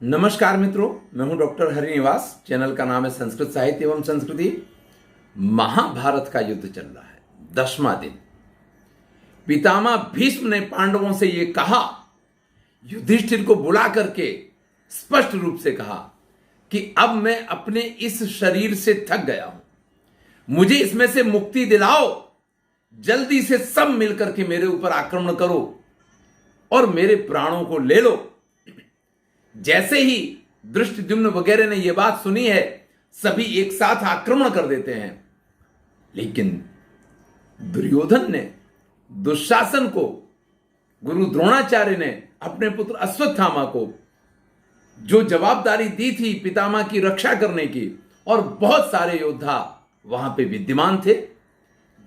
नमस्कार मित्रों, मैं हूं डॉक्टर हरिनिवास। चैनल का नाम है संस्कृत साहित्य एवं संस्कृति। महाभारत का युद्ध चल रहा है, 10वां दिन। पितामह भीष्म ने पांडवों से यह कहा, युधिष्ठिर को बुला करके स्पष्ट रूप से कहा कि अब मैं अपने इस शरीर से थक गया हूं, मुझे इसमें से मुक्ति दिलाओ। जल्दी से सब मिलकर के मेरे ऊपर आक्रमण करो और मेरे प्राणों को ले लो। जैसे ही धृष्टद्युम्न वगैरह ने यह बात सुनी है, सभी एक साथ आक्रमण कर देते हैं। लेकिन दुर्योधन ने, दुशासन को, गुरु द्रोणाचार्य ने अपने पुत्र अश्वत्थामा को जो जवाबदारी दी थी पितामह की रक्षा करने की, और बहुत सारे योद्धा वहां पे विद्यमान थे,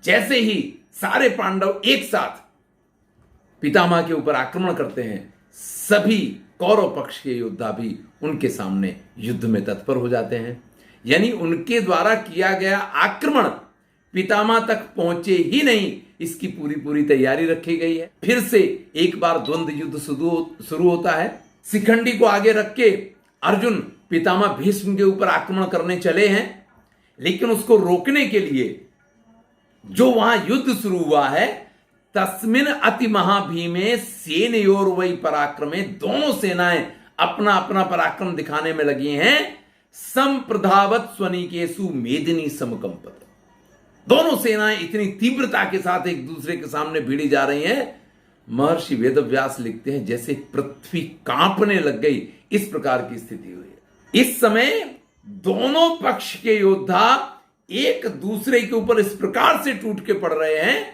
जैसे ही सारे पांडव एक साथ पितामह के ऊपर आक्रमण करते हैं, सभी कौरव पक्ष के योद्धा भी उनके सामने युद्ध में तत्पर हो जाते हैं। यानी उनके द्वारा किया गया आक्रमण पितामह तक पहुंचे ही नहीं, इसकी पूरी पूरी तैयारी रखी गई है। फिर से एक बार द्वंद्व युद्ध शुरू होता है। शिखंडी को आगे रख के अर्जुन पितामह भीष्म के ऊपर आक्रमण करने चले हैं, लेकिन उसको रोकने के लिए जो वहां युद्ध शुरू हुआ है, तस्मिन अति महाभीमे सेनयोर वही पराक्रमे, दोनों सेनाएं अपना अपना पराक्रम दिखाने में लगी हैं। संप्रधावत स्वनिकेशु मेदिनी समकंपत, दोनों सेनाएं इतनी तीव्रता के साथ एक दूसरे के सामने भिड़ी जा रही हैं। महर्षि वेदव्यास लिखते हैं, जैसे पृथ्वी कांपने लग गई, इस प्रकार की स्थिति हुई है। इस समय दोनों पक्ष के योद्धा एक दूसरे के ऊपर इस प्रकार से टूट के पड़ रहे हैं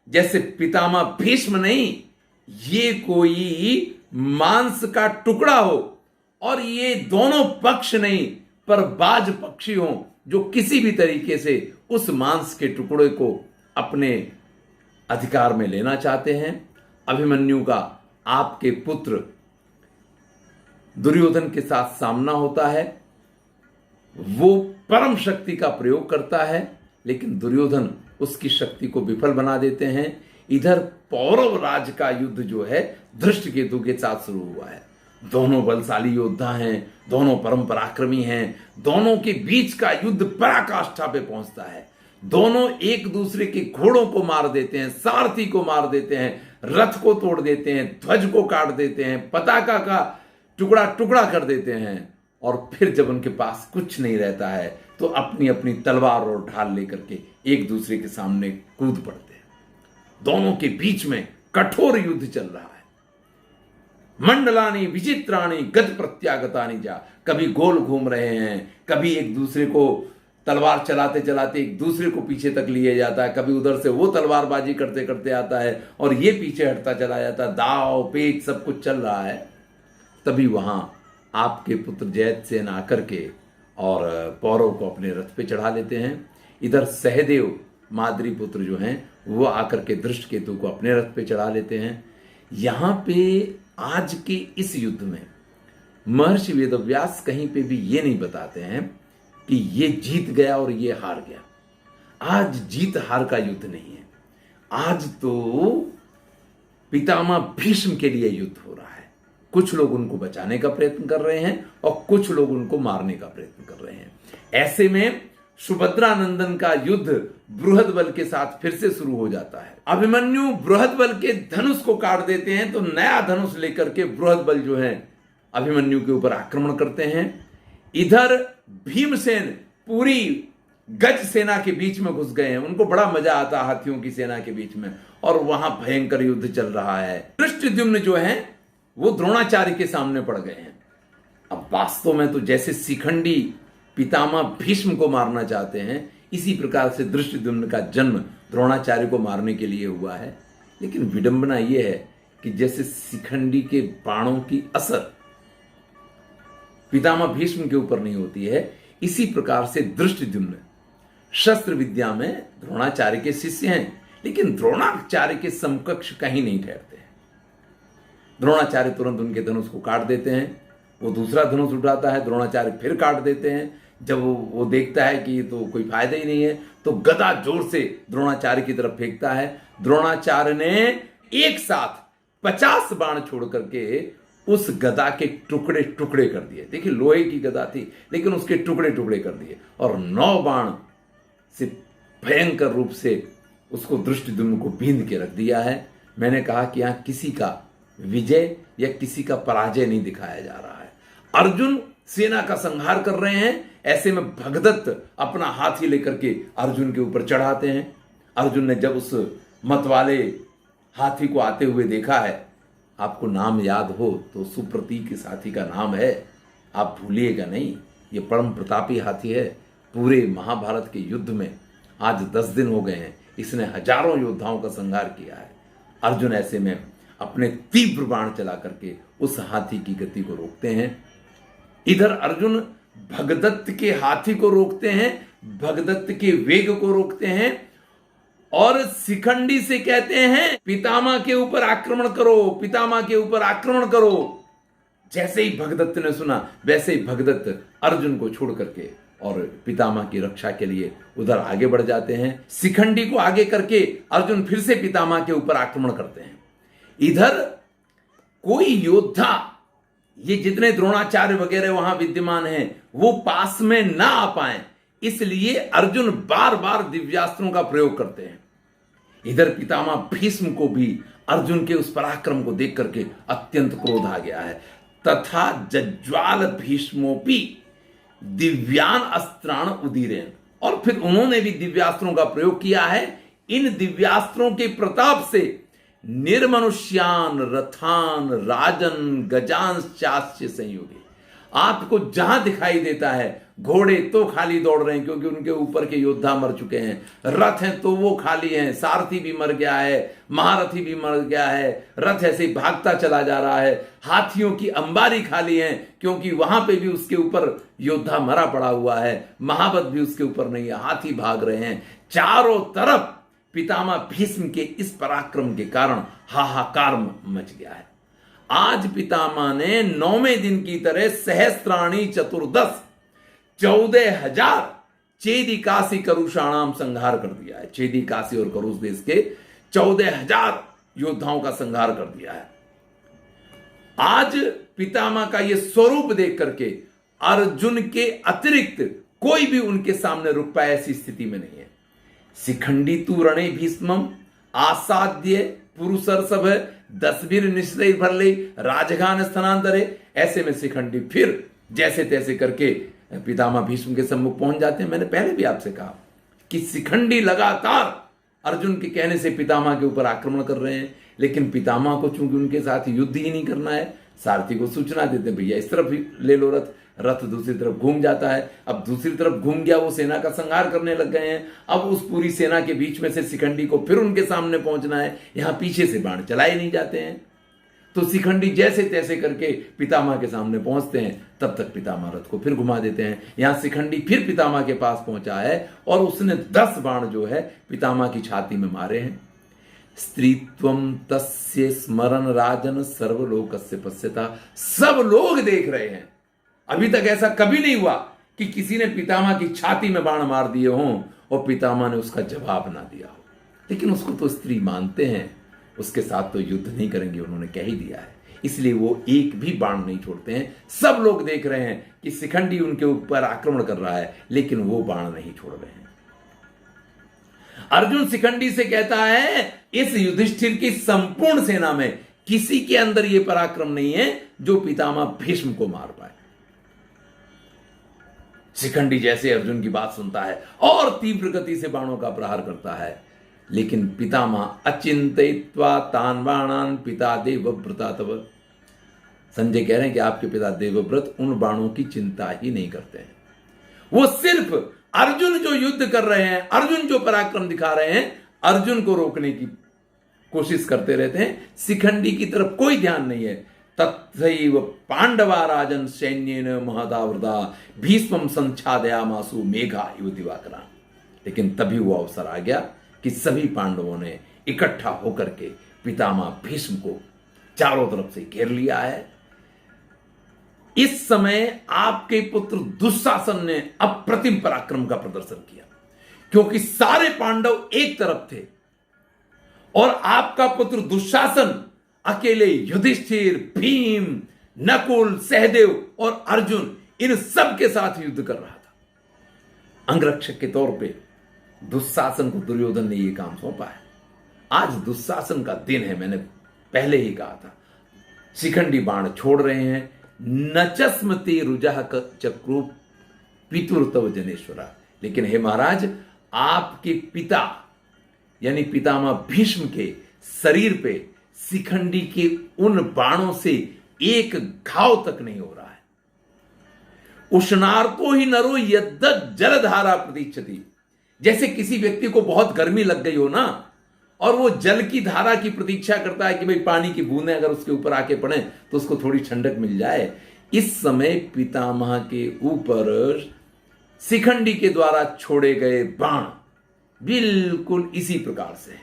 जैसे पितामह भीष्म नहीं, ये कोई मांस का टुकड़ा हो, और ये दोनों पक्ष नहीं पर बाज पक्षी हो, जो किसी भी तरीके से उस मांस के टुकड़े को अपने अधिकार में लेना चाहते हैं। अभिमन्यु का आपके पुत्र दुर्योधन के साथ सामना होता है। वो परम शक्ति का प्रयोग करता है, लेकिन दुर्योधन उसकी शक्ति को विफल बना देते हैं। इधर पौरव राज का युद्ध जो है धृष्टकेतु के साथ शुरू हुआ है। दोनों बलशाली योद्धा हैं, दोनों परम पराक्रमी हैं, दोनों के बीच का युद्ध पराकाष्ठा पे पहुंचता है। दोनों एक दूसरे के घोड़ों को मार देते हैं, सारथी को मार देते हैं, रथ को तोड़ देते हैं, ध्वज को काट देते हैं, पताका का टुकड़ा टुकड़ा कर देते हैं। और फिर जब उनके पास कुछ नहीं रहता है तो अपनी अपनी तलवार और ढाल लेकर के एक दूसरे के सामने कूद पड़ते हैं। दोनों के बीच में कठोर युद्ध चल रहा है। मंडलानी विचित्राणी गत प्रत्यागतानी जा, कभी गोल घूम रहे हैं, कभी एक दूसरे को तलवार चलाते चलाते एक दूसरे को पीछे तक लिए जाता है, कभी उधर से वो तलवारबाजी करते करते आता है और ये पीछे हटता चला जाता है। दाव पेच सब कुछ चल रहा है। तभी वहां आपके पुत्र जयद्रथ आकर के और पौरव को अपने रथ पे चढ़ा लेते हैं। इधर सहदेव माद्री पुत्र जो हैं वो आकर के धृष्टकेतु को अपने रथ पे चढ़ा लेते हैं। यहां पे आज के इस युद्ध में महर्षि वेदव्यास कहीं पे भी ये नहीं बताते हैं कि ये जीत गया और ये हार गया। आज जीत हार का युद्ध नहीं है। आज तो पितामह भीष्म के लिए युद्ध हो रहा है। कुछ लोग उनको बचाने का प्रयत्न कर रहे हैं और कुछ लोग उनको मारने का प्रयत्न कर रहे हैं। ऐसे में सुभद्रा नंदन का युद्ध बृहद्बल के साथ फिर से शुरू हो जाता है। अभिमन्यु बृहद्बल के धनुष को काट देते हैं, तो नया धनुष लेकर के बृहद्बल जो है अभिमन्यु के ऊपर आक्रमण करते हैं। इधर भीमसेन पूरी गज सेना के बीच में घुस गए हैं। उनको बड़ा मजा आता है हाथियों की सेना के बीच में, और वहां भयंकर युद्ध चल रहा है। धृष्टद्युम्न जो है वो द्रोणाचार्य के सामने पड़ गए हैं। अब वास्तव में तो जैसे शिखंडी पितामह भीष्म को मारना चाहते हैं, इसी प्रकार से धृष्टद्युम्न का जन्म द्रोणाचार्य को मारने के लिए हुआ है। लेकिन विडंबना यह है कि जैसे शिखंडी के बाणों की असर पितामह भीष्म के ऊपर नहीं होती है, इसी प्रकार से धृष्टद्युम्न शस्त्र विद्या में द्रोणाचार्य के शिष्य हैं, लेकिन द्रोणाचार्य के समकक्ष कहीं नहीं ठहरते हैं। द्रोणाचार्य तुरंत उनके धनुष को काट देते हैं। वो दूसरा धनुष उठाता है, द्रोणाचार्य फिर काट देते हैं। जब वो देखता है कि तो कोई फायदा ही नहीं है, तो गदा जोर से द्रोणाचार्य की तरफ फेंकता है। द्रोणाचार्य ने एक साथ 50 बाण छोड़ करके उस गदा के टुकड़े टुकड़े कर दिए। देखिए लोहे की गदा थी लेकिन उसके टुकड़े टुकड़े कर दिए और 9 बाण से भयंकर रूप से उसको धृष्टद्युम्न को बींध के रख दिया है। मैंने कहा कि यहां किसी का विजय या किसी का पराजय नहीं दिखाया जा रहा है। अर्जुन सेना का संहार कर रहे हैं, ऐसे में भगदत्त अपना हाथी लेकर के अर्जुन के ऊपर चढ़ाते हैं। अर्जुन ने जब उस मतवाले हाथी को आते हुए देखा है, आपको नाम याद हो तो सुप्रतीक इस हाथी का नाम है, आप भूलिएगा नहीं। ये परम प्रतापी हाथी है। पूरे महाभारत के युद्ध में आज 10 दिन हो गए हैं, इसने हजारों योद्धाओं का संहार किया है। अर्जुन ऐसे में अपने तीव्र बाण चला करके उस हाथी की गति को रोकते हैं। इधर अर्जुन भगदत्त के हाथी को रोकते हैं, भगदत्त के वेग को रोकते हैं और शिखंडी से कहते हैं पितामह के ऊपर आक्रमण करो, पितामह के ऊपर आक्रमण करो। जैसे ही भगदत्त ने सुना वैसे ही भगदत्त अर्जुन को छोड़ करके और पितामह की रक्षा के लिए उधर आगे बढ़ जाते हैं। शिखंडी को आगे करके अर्जुन फिर से पितामह के ऊपर आक्रमण करते हैं। इधर कोई योद्धा, ये जितने द्रोणाचार्य वगैरह वहां विद्यमान हैं, वो पास में ना आ पाए, इसलिए अर्जुन बार बार दिव्यास्त्रों का प्रयोग करते हैं। इधर पितामह भीष्म को भी अर्जुन के उस पराक्रम को देख करके अत्यंत क्रोध आ गया है। तथा जज्वाल भीष्मोपि दिव्यान अस्त्राण उदीरेन, और फिर उन्होंने भी दिव्यास्त्रों का प्रयोग किया है। इन दिव्यास्त्रों के प्रताप से निर्मनुष्यान रथान राजन गजान चास्य संयोगी, आपको जहां दिखाई देता है घोड़े तो खाली दौड़ रहे हैं क्योंकि उनके ऊपर के योद्धा मर चुके हैं, रथ हैं तो वो खाली हैं, सारथी भी मर गया है, महारथी भी मर गया है, रथ ऐसे ही भागता चला जा रहा है, हाथियों की अंबारी खाली है क्योंकि वहां पे भी उसके ऊपर योद्धा मरा पड़ा हुआ है, महाबत भी उसके ऊपर नहीं है, हाथी भाग रहे हैं। चारों तरफ पितामह भीष्म के इस पराक्रम के कारण हाहाकार मच गया है। आज पितामह ने 9वें दिन की तरह सहस्त्राणी चतुर्दश 14,000 चेदी काशी करुषाणाम संहार कर दिया है। चेदी काशी और करुष देश के 14,000 योद्धाओं का संहार कर दिया है। आज पितामह का यह स्वरूप देख करके अर्जुन के अतिरिक्त कोई भी उनके सामने रुक पाए ऐसी स्थिति में नहीं है। शिखंडी तू रणे भीष्मम आसाद्य पुरुषर्षभ 10 वीर निश्चय भर ले राजघान स्थानांतरे। ऐसे में शिखंडी फिर जैसे तैसे करके पितामह भीष्म के सम्मुख पहुंच जाते हैं। मैंने पहले भी आपसे कहा कि शिखंडी लगातार अर्जुन के कहने से पितामह के ऊपर आक्रमण कर रहे हैं, लेकिन पितामह को चूंकि उनके साथ युद्ध ही नहीं करना है, सारथी को सूचना देते हैं भैया इस तरफ ले लो रथ, रथ दूसरी तरफ घूम जाता है। अब दूसरी तरफ घूम गया, वो सेना का संहार करने लग गए हैं। अब उस पूरी सेना के बीच में से शिखंडी को फिर उनके सामने पहुंचना है, यहां पीछे से बाण चलाए नहीं जाते हैं। तो शिखंडी जैसे तैसे करके पितामह के सामने पहुंचते हैं, तब तक पितामह रथ को फिर घुमा देते हैं। यहां शिखंडी फिर पितामह के पास पहुंचा है और उसने 10 बाण जो है पितामह की छाती में मारे हैं। स्त्रीत्वम तस्य स्मरण राजन सर्वलोकस्य पश्यता, सब लोग देख रहे हैं। अभी तक ऐसा कभी नहीं हुआ कि किसी ने पितामह की छाती में बाण मार दिए हों और पितामह ने उसका जवाब ना दिया हो, लेकिन उसको तो स्त्री मानते हैं, उसके साथ तो युद्ध नहीं करेंगे, उन्होंने कह ही दिया है, इसलिए वो एक भी बाण नहीं छोड़ते हैं। सब लोग देख रहे हैं कि शिखंडी उनके ऊपर आक्रमण कर रहा है, लेकिन वो बाण नहीं छोड़ रहे हैं। अर्जुन शिखंडी से कहता है इस युधिष्ठिर की संपूर्ण सेना में किसी के अंदर यह पराक्रम नहीं है जो पितामह भीष्म को मार पाए। शिखंडी जैसे अर्जुन की बात सुनता है और तीव्र गति से बाणों का प्रहार करता है, लेकिन पितामह अचिंतयित्वा तान बाणान पिता देवव्रता तव। संजय कह रहे हैं कि आपके पिता देवव्रत उन बाणों की चिंता ही नहीं करते हैं, वो सिर्फ अर्जुन जो युद्ध कर रहे हैं, अर्जुन जो पराक्रम दिखा रहे हैं, अर्जुन को रोकने की कोशिश करते रहते हैं। शिखंडी की तरफ कोई ध्यान नहीं है। तथैव पांडवा राजन सैन्येन महदावृता भीष्मं संच्छादयामासु मेघा इव दिवाकरा। लेकिन तभी वो अवसर आ गया कि सभी पांडवों ने इकट्ठा होकर के पितामह भीष्म को चारों तरफ से घेर लिया है। इस समय आपके पुत्र दुशासन ने अप्रतिम पराक्रम का प्रदर्शन किया, क्योंकि सारे पांडव एक तरफ थे और आपका पुत्र दुशासन अकेले युधिष्ठिर, भीम, नकुल, सहदेव और अर्जुन इन सब के साथ युद्ध कर रहा था। अंगरक्षक के तौर पे दुशासन को दुर्योधन ने यह काम सौंपा है। आज दुशासन का दिन है, मैंने पहले ही कहा था। शिखंडी बाण छोड़ रहे हैं। नचस्मति रुजह चक्रु पितुर तव जनेश्वरा। लेकिन हे महाराज, आपके पिता यानी पितामह भीष्म के शरीर पे शिखंडी के उन बाणों से एक घाव तक नहीं हो रहा है। उष्णार्तो ही नरो यद्दत जलधारा प्रतीक्षति। जैसे किसी व्यक्ति को बहुत गर्मी लग गई हो ना, और वो जल की धारा की प्रतीक्षा करता है कि भाई पानी की बूंदें अगर उसके ऊपर आके पड़े तो उसको थोड़ी ठंडक मिल जाए। इस समय पितामह के ऊपर शिखंडी के द्वारा छोड़े गए बाण बिल्कुल इसी प्रकार से।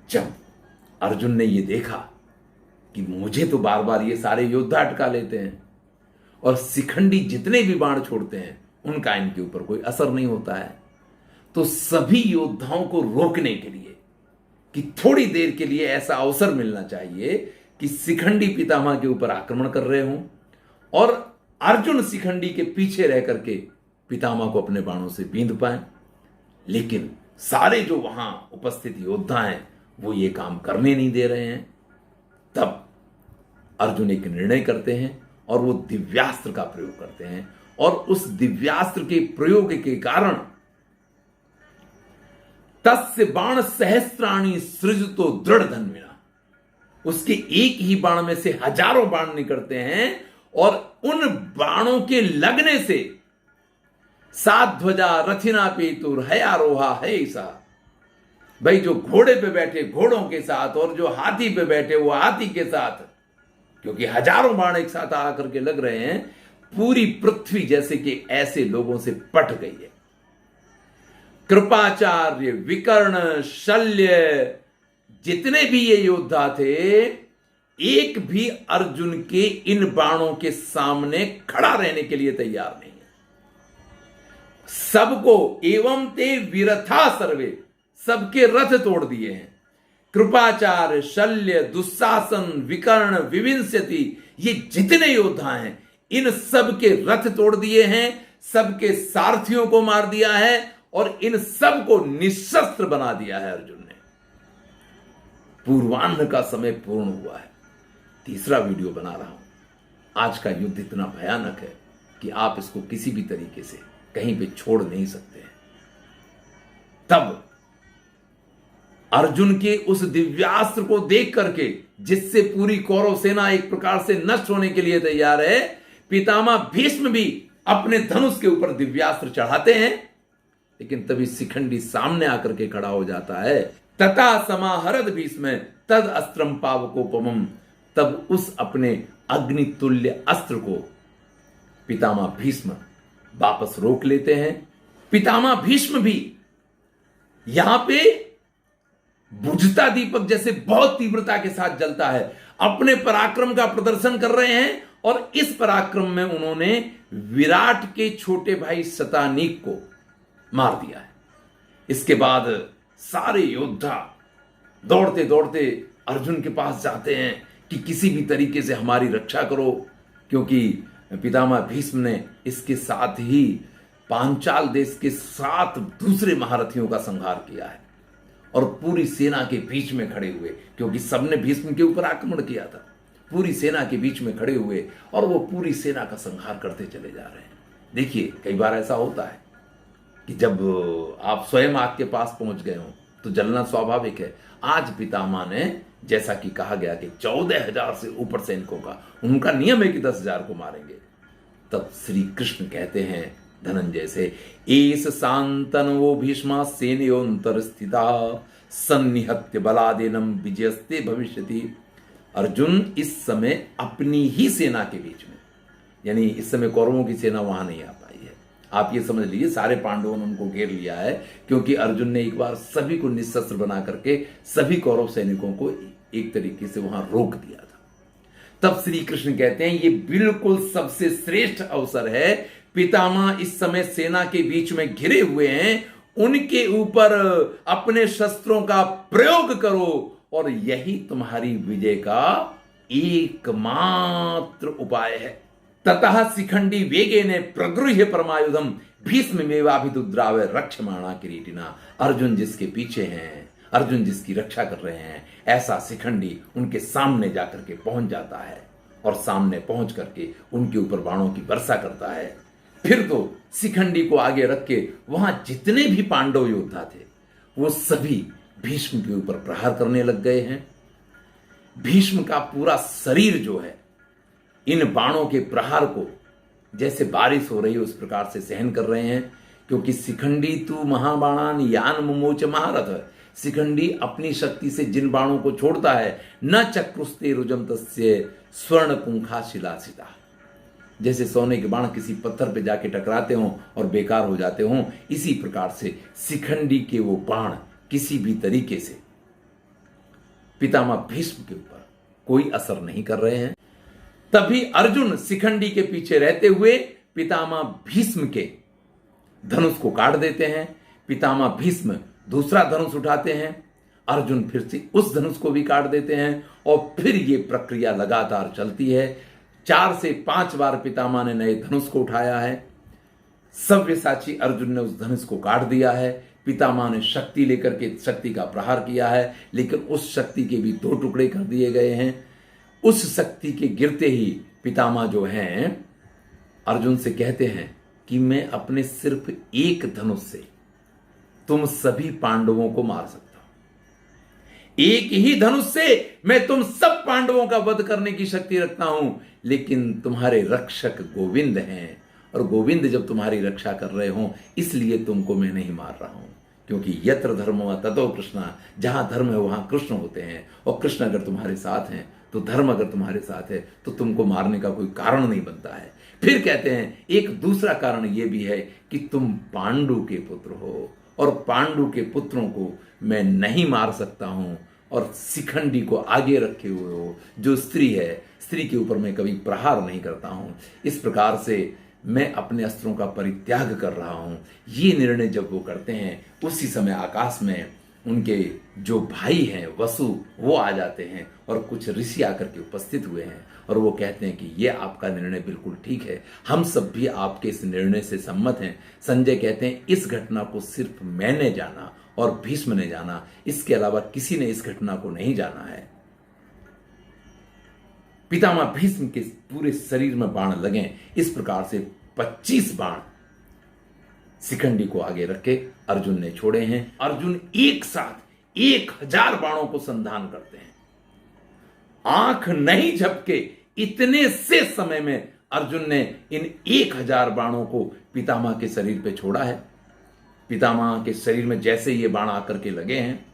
जब अर्जुन ने यह देखा कि मुझे तो बार बार ये सारे योद्धा अटका लेते हैं और शिखंडी जितने भी बाण छोड़ते हैं उनका इनके ऊपर कोई असर नहीं होता है, तो सभी योद्धाओं को रोकने के लिए कि थोड़ी देर के लिए ऐसा अवसर मिलना चाहिए कि शिखंडी पितामह के ऊपर आक्रमण कर रहे हों और अर्जुन शिखंडी के पीछे रह करके पितामह को अपने बाणों से बींध पाए। लेकिन सारे जो वहां उपस्थित योद्धा हैं वो ये काम करने नहीं दे रहे हैं। तब अर्जुन एक निर्णय करते हैं और वो दिव्यास्त्र का प्रयोग करते हैं, और उस दिव्यास्त्र के प्रयोग के कारण तस्य बाण सहस्त्राणी सृजतो दृढ़ धन्विना, उसके एक ही बाण में से हजारों बाण निकलते हैं और उन बाणों के लगने से सात ध्वजा रथिना पेतुर है आरोहा है ऐसा। भाई जो घोड़े पे बैठे घोड़ों के साथ और जो हाथी पे बैठे वो हाथी के साथ, क्योंकि हजारों बाण एक साथ आकर के लग रहे हैं, पूरी पृथ्वी जैसे कि ऐसे लोगों से पट गई है। कृपाचार्य, विकर्ण, शल्य, जितने भी ये योद्धा थे, एक भी अर्जुन के इन बाणों के सामने खड़ा रहने के लिए तैयार नहीं है। सबको एवं ते विरथा सर्वे, सबके रथ तोड़ दिए हैं। कृपाचार्य, शल्य, दुशासन, विकर्ण, विविंशति, ये जितने योद्धा हैं इन सब के रथ तोड़ दिए हैं, सबके सारथियों को मार दिया है और इन सब को निशस्त्र बना दिया है अर्जुन ने। पूर्वाह्न का समय पूर्ण हुआ है। तीसरा वीडियो बना रहा हूं। आज का युद्ध इतना भयानक है कि आप इसको किसी भी तरीके से कहीं पे छोड़ नहीं सकते हैं। तब अर्जुन के उस दिव्यास्त्र को देख करके, जिससे पूरी कौरव सेना एक प्रकार से नष्ट होने के लिए तैयार है, पितामह भीष्म भी अपने धनुष के ऊपर दिव्यास्त्र चढ़ाते हैं। लेकिन तभी शिखंडी सामने आकर के खड़ा हो जाता है। तथा समाहरद भीष्म तद अस्त्रम पावकोपमम, तब उस अपने अग्नितुल्य अस्त्र को पितामह भीष्म वापस रोक लेते हैं। पितामह भीष्म भी यहां पे बुझता दीपक जैसे बहुत तीव्रता के साथ जलता है, अपने पराक्रम का प्रदर्शन कर रहे हैं। और इस पराक्रम में उन्होंने विराट के छोटे भाई शतानीक को मार दिया है। इसके बाद सारे योद्धा दौड़ते दौड़ते अर्जुन के पास जाते हैं कि किसी भी तरीके से हमारी रक्षा करो, क्योंकि पितामह भीष्म ने इसके साथ ही पांचाल देश के 7 दूसरे महारथियों का संहार किया है और पूरी सेना के बीच में खड़े हुए, क्योंकि सबने भीष्म के ऊपर आक्रमण किया था, पूरी सेना के बीच में खड़े हुए और वो पूरी सेना का संहार करते चले जा रहे हैं। देखिए, कई बार ऐसा होता है कि जब आप स्वयं आग के पास पहुंच गए हो तो जलना स्वाभाविक है। आज पितामह ने, जैसा कि कहा गया कि 14,000 से ऊपर सैनिकों का, उनका नियम है कि 10,000 को मारेंगे। तब श्री कृष्ण कहते हैं धनंजय से, एस शांतनवो भीष्मा सेनयोंतर स्थिता सन्निहत्य बलादेनम विजयस्ते भविष्यति। अर्जुन इस समय अपनी ही सेना के बीच में, यानी इस समय कौरवों की सेना वहां नहीं आ पाई है। आप ये समझ लीजिए सारे पांडवों ने उनको घेर लिया है, क्योंकि अर्जुन ने एक बार सभी को निशस्त्र बना करके सभी कौरव सैनिकों को एक तरीके से वहां रोक दिया था। तब श्री कृष्ण कहते हैं ये बिल्कुल सबसे श्रेष्ठ अवसर है। पितामह इस समय सेना के बीच में घिरे हुए हैं, उनके ऊपर अपने शस्त्रों का प्रयोग करो और यही तुम्हारी विजय का एकमात्र उपाय है। ततः शिखंडी वेगेने प्रगृह्य परमायुधम भीष्मेवाभिदुद्रावे रक्षमाणा किरीटिना। अर्जुन जिसके पीछे हैं, अर्जुन जिसकी रक्षा कर रहे हैं, ऐसा शिखंडी उनके सामने जाकर के पहुंच जाता है और सामने पहुंच करके उनके ऊपर बाणों की वर्षा करता है। फिर तो शिखंडी को आगे रख के वहां जितने भी पांडव योद्धा थे वो सभी भीष्म के ऊपर प्रहार करने लग गए हैं। भीष्म का पूरा शरीर जो है इन बाणों के प्रहार को जैसे बारिश हो रही है उस प्रकार से सहन कर रहे हैं, क्योंकि शिखंडी तू महाबाणान यान मुमोच महारथ। शिखंडी अपनी शक्ति से जिन बाणों को छोड़ता है, न चक्रुस्ते रुजम तस्य स्वर्ण पुंखा शिलासिता। जैसे सोने के बाण किसी पत्थर पे जाके टकराते हों और बेकार हो जाते हों, इसी प्रकार से शिखंडी के वो बाण किसी भी तरीके से पितामह भीष्म के ऊपर कोई असर नहीं कर रहे हैं। तभी अर्जुन शिखंडी के पीछे रहते हुए पितामह भीष्म के धनुष को काट देते हैं। पितामह भीष्म दूसरा धनुष उठाते हैं, अर्जुन फिर से उस धनुष को भी काट देते हैं और फिर ये प्रक्रिया लगातार चलती है। 4 से 5 बार पितामह ने नए धनुष को उठाया है। सव्यसाची अर्जुन ने उस धनुष को काट दिया है। पितामह ने शक्ति लेकर के शक्ति का प्रहार किया है, लेकिन उस शक्ति के भी 2 टुकड़े कर दिए गए हैं। उस शक्ति के गिरते ही पितामह जो हैं अर्जुन से कहते हैं कि मैं अपने सिर्फ एक धनुष से तुम सभी पांडवों को मार सकता हूं। एक ही धनुष से मैं तुम सब पांडवों का वध करने की शक्ति रखता हूं, लेकिन तुम्हारे रक्षक गोविंद हैं और गोविंद जब तुम्हारी रक्षा कर रहे हो इसलिए तुमको मैं नहीं मार रहा हूं, क्योंकि यत्र धर्मो ततो कृष्णा। जहां धर्म है वहां कृष्ण होते हैं, और कृष्ण अगर तुम्हारे साथ हैं तो धर्म अगर तुम्हारे साथ है तो तुमको मारने का कोई कारण नहीं बनता है। फिर कहते हैं एक दूसरा कारण यह भी है कि तुम पांडु के पुत्र हो और पांडु के पुत्रों को मैं नहीं मार सकता हूं, और शिखंडी को आगे रखे हुए हो जो स्त्री है, स्त्री के ऊपर मैं कभी प्रहार नहीं करता हूं। इस प्रकार से मैं अपने अस्त्रों का परित्याग कर रहा हूं। ये निर्णय जब वो करते हैं उसी समय आकाश में उनके जो भाई हैं वसु वो आ जाते हैं और कुछ ऋषि आकर के उपस्थित हुए हैं और वो कहते हैं कि ये आपका निर्णय बिल्कुल ठीक है, हम सब भी आपके इस निर्णय से सम्मत हैं। संजय कहते हैं इस घटना को सिर्फ मैंने जाना और भीष्म ने जाना, इसके अलावा किसी ने इस घटना को नहीं जाना है। पितामह भीष्म के पूरे शरीर में बाण लगे। इस प्रकार से 25 बाण शिखंडी को आगे रखे अर्जुन ने छोड़े हैं। अर्जुन एक साथ 1000 बाणों को संधान करते हैं। आंख नहीं झपके इतने से समय में अर्जुन ने इन 1000 बाणों को पितामह के शरीर पे छोड़ा है। पितामह के शरीर में जैसे ये बाण आकर के लगे हैं,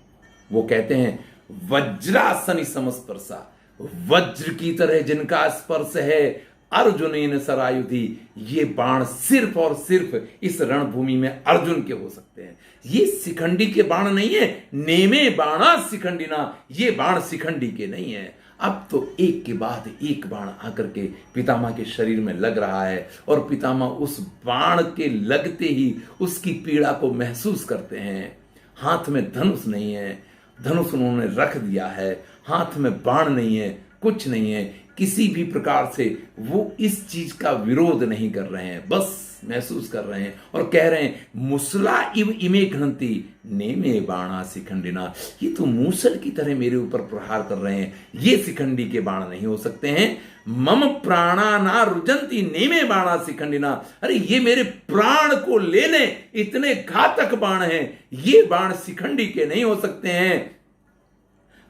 वो कहते हैं वज्रासनि समस्पर्शा, वज्र की तरह जिनका स्पर्श है अर्जुन सरायुधि। ये बाण सिर्फ और सिर्फ इस रणभूमि में अर्जुन के हो सकते हैं। ये शिखंडी के बाण नहीं है। नेमे बाणा शिखंडिना, ये बाण शिखंडी के नहीं है। अब तो एक के बाद एक बाण आकर के पितामह के शरीर में लग रहा है और पितामह उस बाण के लगते ही उसकी पीड़ा को महसूस करते हैं। हाथ में धनुष नहीं है, धनुष उन्होंने रख दिया है, हाथ में बाण नहीं है, कुछ नहीं है। किसी भी प्रकार से वो इस चीज का विरोध नहीं कर रहे हैं, बस महसूस कर रहे हैं और कह रहे हैं मुसला इव इमे घंती नेमे बाणा शिखंडिना। ये तो मूसल की तरह मेरे ऊपर प्रहार कर रहे हैं, ये शिखंडी के बाण नहीं हो सकते हैं। मम प्राणा ना रुजंती नेमे बाणा शिखंडिना। अरे ये मेरे प्राण को ले ले, इतने घातक बाण हैं, ये बाण शिखंडी के नहीं हो सकते हैं।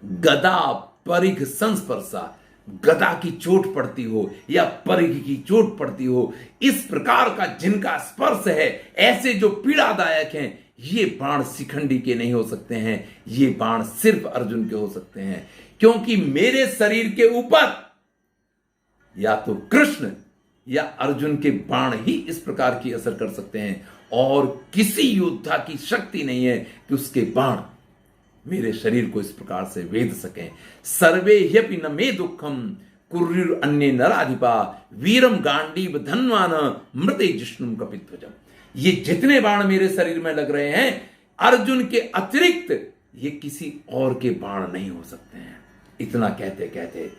गदा परिघ संस्पर्शा, गदा की चोट पड़ती हो या परिघ की चोट पड़ती हो, इस प्रकार का जिनका स्पर्श है, ऐसे जो पीड़ादायक हैं, ये बाण शिखंडी के नहीं हो सकते हैं। ये बाण सिर्फ अर्जुन के हो सकते हैं, क्योंकि मेरे शरीर के ऊपर या तो कृष्ण या अर्जुन के बाण ही इस प्रकार की असर कर सकते हैं और किसी योद्धा की शक्ति नहीं है कि उसके बाण मेरे शरीर को इस प्रकार से वेध सकें। सर्वे ह्यपि न मे दुखम कुर्युर अन्य नराधिपा वीरम गांडीव धन्वान मृते जिष्णुम कपिध्वजम। ये जितने बाण मेरे शरीर में लग रहे हैं, अर्जुन के अतिरिक्त ये किसी और के बाण नहीं हो सकते हैं। इतना कहते कहते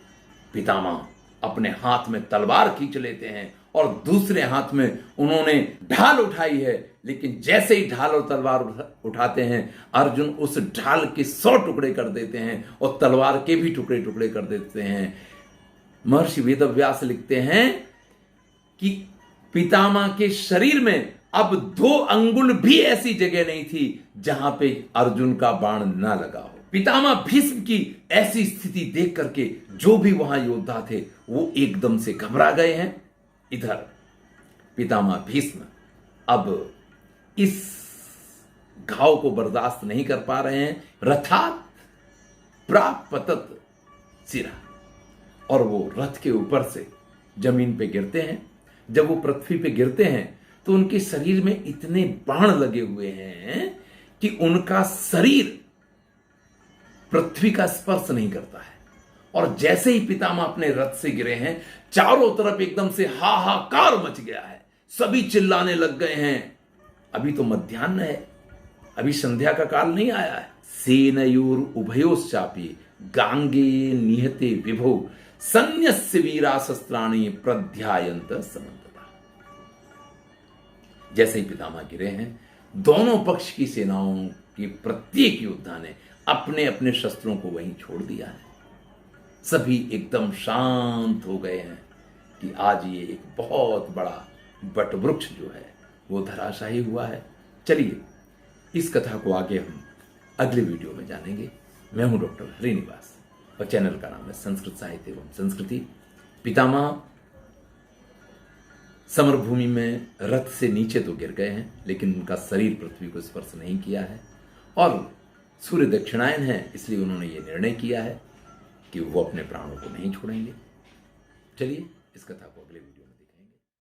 पितामह अपने हाथ में तलवार खींच लेते हैं और दूसरे हाथ में उन्होंने ढाल उठाई है, लेकिन जैसे ही ढाल और तलवार उठाते हैं अर्जुन उस ढाल के 100 टुकड़े कर देते हैं और तलवार के भी टुकड़े टुकड़े कर देते हैं। महर्षि वेदव्यास लिखते हैं कि पितामह के शरीर में अब 2 अंगुल भी ऐसी जगह नहीं थी जहां पे अर्जुन का बाण ना लगा हो। पितामह भीष्म की ऐसी स्थिति देख करके जो भी वहां योद्धा थे वो एकदम से घबरा गए हैं। इधर पितामह भीष्म अब इस घाव को बर्दाश्त नहीं कर पा रहे हैं। रथात प्रापतत सिरा, और वो रथ के ऊपर से जमीन पे गिरते हैं। जब वो पृथ्वी पे गिरते हैं तो उनके शरीर में इतने बाण लगे हुए हैं कि उनका शरीर पृथ्वी का स्पर्श नहीं करता है। और जैसे ही पितामह अपने रथ से गिरे हैं चारों तरफ एकदम से हाहाकार मच गया है। सभी चिल्लाने लग गए हैं। अभी तो मध्याह्न है, अभी संध्या का काल नहीं आया है। सेनयोर उभयोश्चापि गांगे निहते विभो सन्यस्य वीरा शस्त्राणि प्रध्यायंत समन्तता। जैसे ही पितामह गिरे हैं दोनों पक्ष की सेनाओं की प्रत्येक योद्धा ने अपने अपने शस्त्रों को वहीं छोड़ दिया है। सभी एकदम शांत हो गए हैं कि आज ये एक बहुत बड़ा वटवृक्ष जो है वो धराशायी हुआ है। चलिए इस कथा को आगे हम अगले वीडियो में जानेंगे। मैं हूं डॉक्टर हरिनिवास और चैनल का नाम है संस्कृत साहित्य एवं संस्कृति। पितामह समरभूमि में रथ से नीचे तो गिर गए हैं, लेकिन उनका शरीर पृथ्वी को स्पर्श नहीं किया है और सूर्य दक्षिणायन है, इसलिए उन्होंने ये निर्णय किया है कि वो अपने प्राणों को नहीं छोड़ेंगे। चलिए इस कथा को अगले वीडियो में देखेंगे।